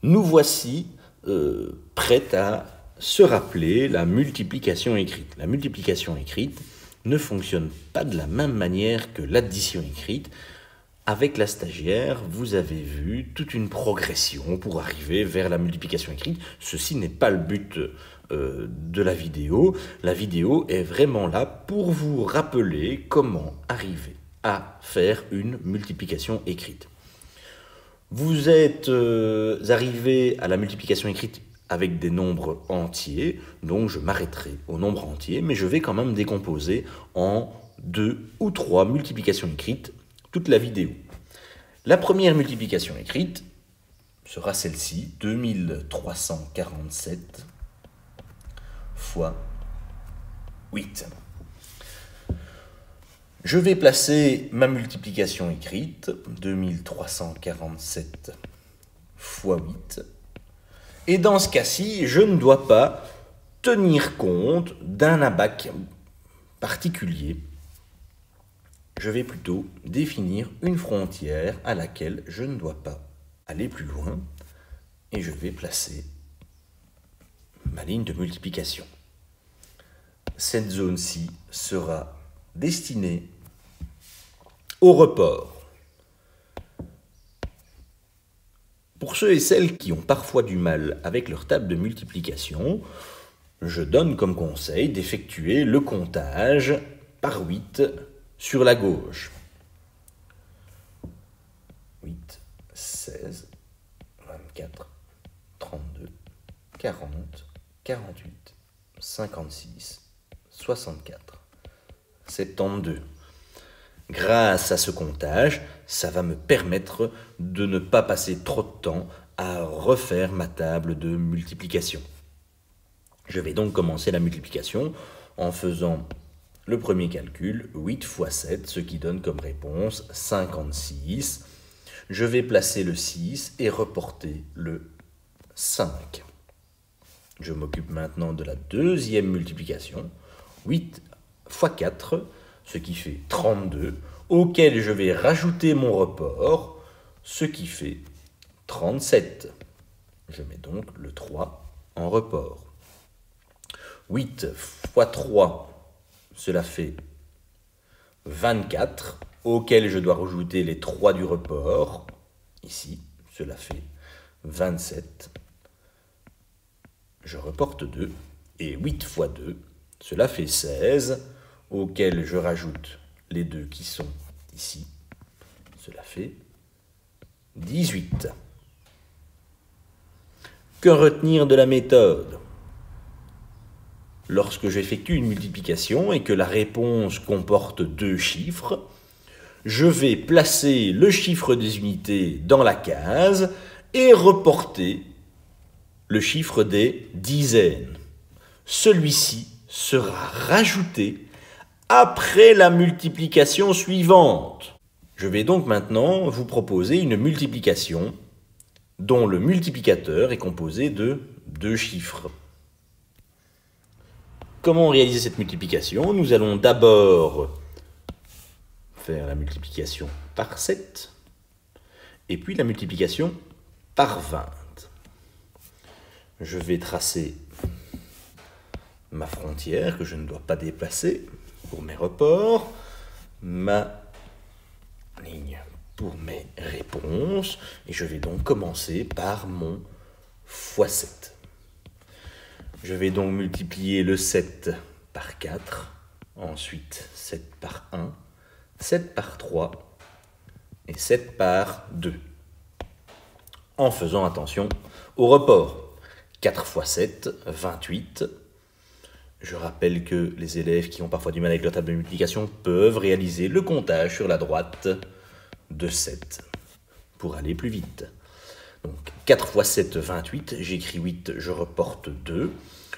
Nous voici prêts à se rappeler la multiplication écrite. La multiplication écrite ne fonctionne pas de la même manière que l'addition écrite. Avec la stagiaire, vous avez vu toute une progression pour arriver vers la multiplication écrite. Ceci n'est pas le but de la vidéo. La vidéo est vraiment là pour vous rappeler comment arriver à faire une multiplication écrite. Vous êtes arrivé à la multiplication écrite avec des nombres entiers, donc je m'arrêterai au nombre entier, mais je vais quand même décomposer en 2 ou 3 multiplications écrites toute la vidéo. La première multiplication écrite sera celle-ci, 2347 fois 8. Je vais placer ma multiplication écrite, 2347 fois 8. Et dans ce cas-ci, je ne dois pas tenir compte d'un abaque particulier. Je vais plutôt définir une frontière à laquelle je ne dois pas aller plus loin. Et je vais placer ma ligne de multiplication. Cette zone-ci sera destinée au report. Pour ceux et celles qui ont parfois du mal avec leur table de multiplication, je donne comme conseil d'effectuer le comptage par 8 sur la gauche. 8, 16, 24, 32, 40, 48, 56, 64, 72. Grâce à ce comptage, ça va me permettre de ne pas passer trop de temps à refaire ma table de multiplication. Je vais donc commencer la multiplication en faisant le premier calcul, 8 fois 7, ce qui donne comme réponse 56. Je vais placer le 6 et reporter le 5. Je m'occupe maintenant de la deuxième multiplication, 8 fois 4, ce qui fait 32, auquel je vais rajouter mon report, ce qui fait 37. Je mets donc le 3 en report. 8 fois 3, cela fait 24, auquel je dois rajouter les 3 du report. Ici, cela fait 27. Je reporte 2. Et 8 fois 2, cela fait 16, auquel je rajoute les 2 qui sont ici. Cela fait 18. Que retenir de la méthode ? Lorsque j'effectue une multiplication et que la réponse comporte 2 chiffres, je vais placer le chiffre des unités dans la case et reporter le chiffre des dizaines. Celui-ci sera rajouté après la multiplication suivante. Je vais donc maintenant vous proposer une multiplication dont le multiplicateur est composé de 2 chiffres. Comment réaliser cette multiplication? Nous allons d'abord faire la multiplication par 7 et puis la multiplication par 20. Je vais tracer ma frontière que je ne dois pas déplacer pour mes reports, ma ligne pour mes réponses, et je vais donc commencer par mon x7. Je vais donc multiplier le 7 par 4, ensuite 7 par 1, 7 par 3 et 7 par 2. En faisant attention au report. 4 x 7, 28. Je rappelle que les élèves qui ont parfois du mal avec leur table de multiplication peuvent réaliser le comptage sur la droite de 7 pour aller plus vite. Donc 4 x 7, 28. J'écris 8, je reporte 2.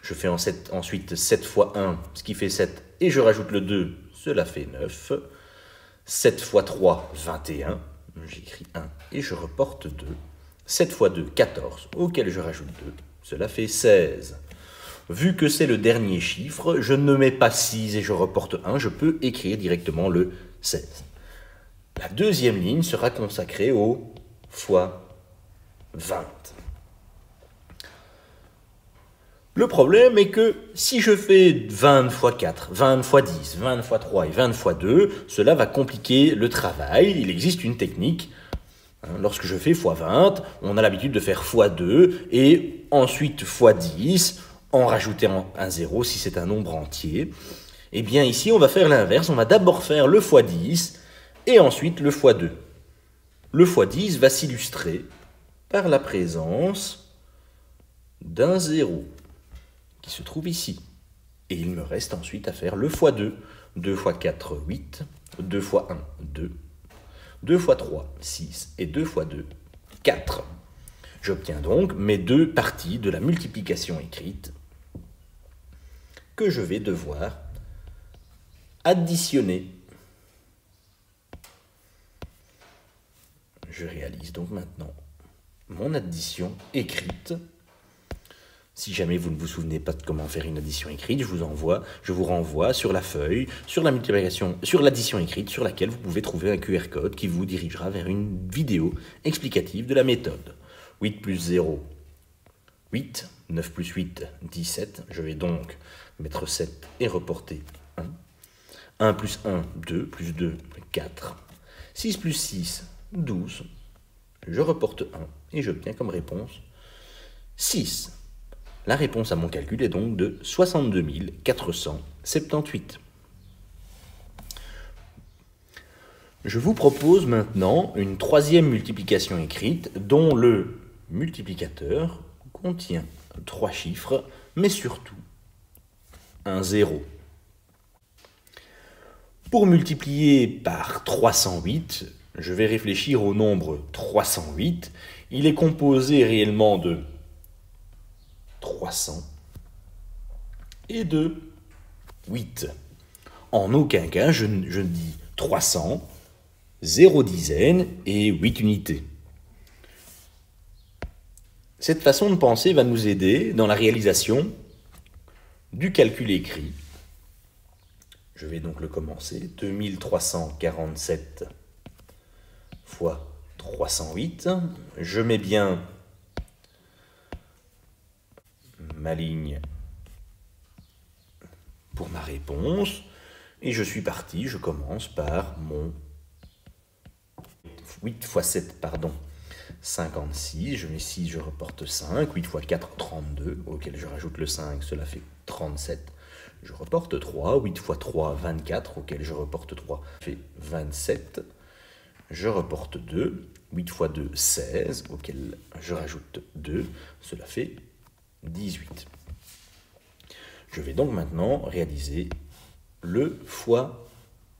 Je fais ensuite 7 fois 1, ce qui fait 7, et je rajoute le 2, cela fait 9. 7 fois 3, 21. J'écris 1 et je reporte 2. 7 fois 2, 14, auquel je rajoute 2. Cela fait 16. Vu que c'est le dernier chiffre, je ne mets pas 6 et je reporte 1, je peux écrire directement le 16. La deuxième ligne sera consacrée au fois 20. Le problème est que si je fais 20 fois 4, 20 fois 10, 20 fois 3 et 20 fois 2, cela va compliquer le travail. Il existe une technique. Lorsque je fais x 20, on a l'habitude de faire x 2 et ensuite x 10, en rajouter un 0 si c'est un nombre entier. Eh bien ici, on va faire l'inverse. On va d'abord faire le x 10 et ensuite le x 2. Le x 10 va s'illustrer par la présence d'un 0 qui se trouve ici. Et il me reste ensuite à faire le x 2. 2 fois 4, 8. 2 fois 1, 2. 2 fois 3, 6. Et 2 fois 2, 4. J'obtiens donc mes deux parties de la multiplication écrite que je vais devoir additionner. Je réalise donc maintenant mon addition écrite. Si jamais vous ne vous souvenez pas de comment faire une addition écrite, je vous renvoie sur la feuille, sur la multiplication, sur l'addition écrite, sur laquelle vous pouvez trouver un QR code qui vous dirigera vers une vidéo explicative de la méthode. 8 plus 0, 8. 9 plus 8, 17. Je vais donc mettre 7 et reporter 1. 1 plus 1, 2. Plus 2, 4. 6 plus 6, 12. Je reporte 1 et j'obtiens comme réponse 6. La réponse à mon calcul est donc de 62 478. Je vous propose maintenant une troisième multiplication écrite dont le multiplicateur contient 3 chiffres, mais surtout un 0. Pour multiplier par 308, je vais réfléchir au nombre 308. Il est composé réellement de 300 et de 8. En aucun cas, je dis 300, 0 dizaines et 8 unités. Cette façon de penser va nous aider dans la réalisation du calcul écrit. Je vais donc le commencer. 2347 fois 308. Je mets bien ma ligne pour ma réponse. Et je suis parti, je commence par mon 8 fois 7, pardon, 56, je mets 6, je reporte 5, 8 fois 4, 32, auquel je rajoute le 5, cela fait 37. Je reporte 3, 8 fois 3, 24, auquel je reporte 3, fait 27. Je reporte 2, 8 fois 2, 16, auquel je rajoute 2, cela fait 18. Je vais donc maintenant réaliser le fois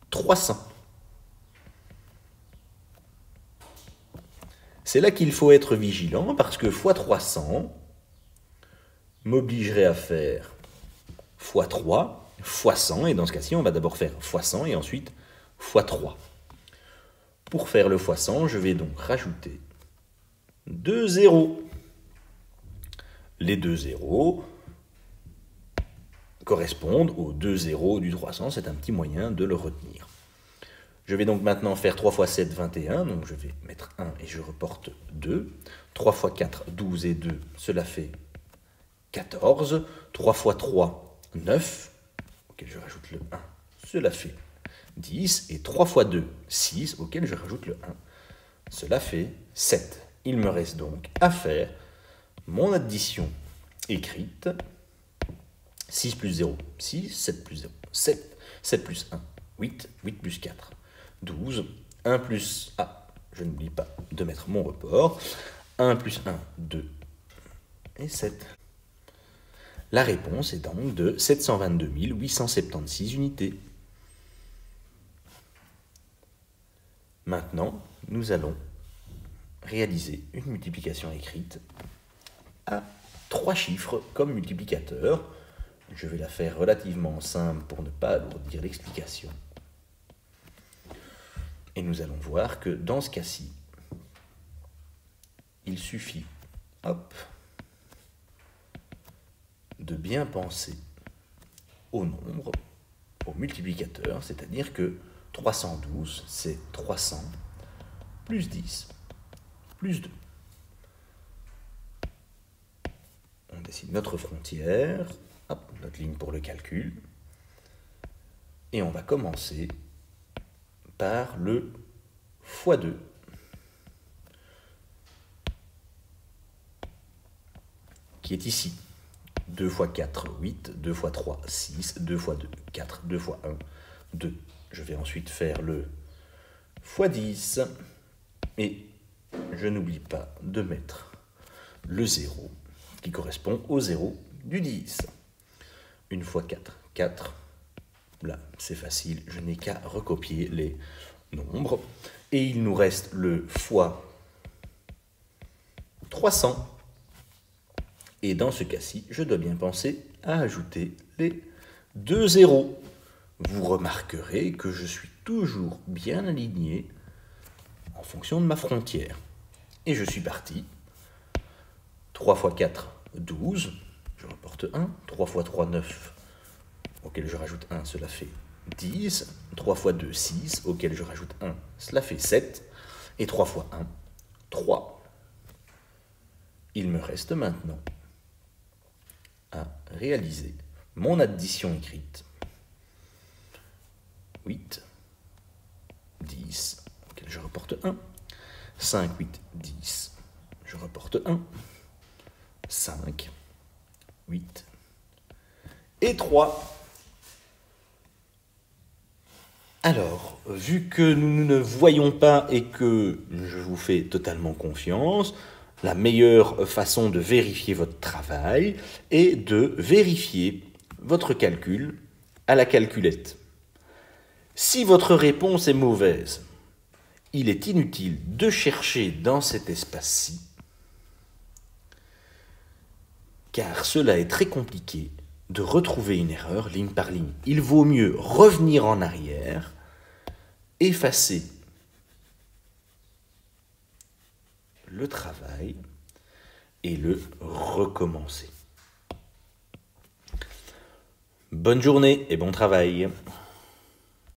300. C'est là qu'il faut être vigilant parce que x 300 m'obligerait à faire x 3, x 100, et dans ce cas-ci, on va d'abord faire x 100 et ensuite x 3. Pour faire le x 100, je vais donc rajouter 2 zéros. Les 2 zéros correspondent aux 2 zéros du 300, c'est un petit moyen de le retenir. Je vais donc maintenant faire 3 fois 7, 21, donc je vais mettre 1 et je reporte 2. 3 fois 4, 12 et 2, cela fait 14. 3 fois 3, 9, auquel je rajoute le 1, cela fait 10. Et 3 fois 2, 6, auquel je rajoute le 1, cela fait 7. Il me reste donc à faire mon addition écrite. 6 plus 0, 6, 7 plus 0, 7, 7 plus 1, 8, 8 plus 4. 12, 1 plus... Ah, je n'oublie pas de mettre mon report. 1 plus 1, 2 et 7. La réponse est donc de 722 876 unités. Maintenant, nous allons réaliser une multiplication écrite à 3 chiffres comme multiplicateur. Je vais la faire relativement simple pour ne pas alourdir l'explication. Et nous allons voir que dans ce cas-ci, il suffit, hop, de bien penser au nombre, au multiplicateur, c'est-à-dire que 312, c'est 300 plus 10 plus 2. On Voici notre frontière, hop, notre ligne pour le calcul. Et on va commencer par le x2. Qui est ici. 2 x 4, 8, 2 x 3, 6, 2 x 2, 4, 2 x 1, 2. Je vais ensuite faire le x 10. Et je n'oublie pas de mettre le 0, qui correspond au 0 du 10. 1 x 4, 4. Là, c'est facile, je n'ai qu'à recopier les nombres. Et il nous reste le fois 300. Et dans ce cas-ci, je dois bien penser à ajouter les 2 zéros. Vous remarquerez que je suis toujours bien aligné en fonction de ma frontière. Et je suis parti. 3 x 4, 12. Je reporte 1. 3 x 3, 9. Auquel je rajoute 1, cela fait 10. 3 x 2, 6. Auquel je rajoute 1, cela fait 7. Et 3 x 1, 3. Il me reste maintenant à réaliser mon addition écrite. 8, 10, auquel je reporte 1. 5, 8, 10, je reporte 1. 5, 8 et 3. Alors, vu que nous ne voyons pas et que je vous fais totalement confiance, la meilleure façon de vérifier votre travail est de vérifier votre calcul à la calculette. Si votre réponse est mauvaise, il est inutile de chercher dans cet espace-ci, car cela est très compliqué de retrouver une erreur ligne par ligne. Il vaut mieux revenir en arrière, effacer le travail et le recommencer. Bonne journée et bon travail.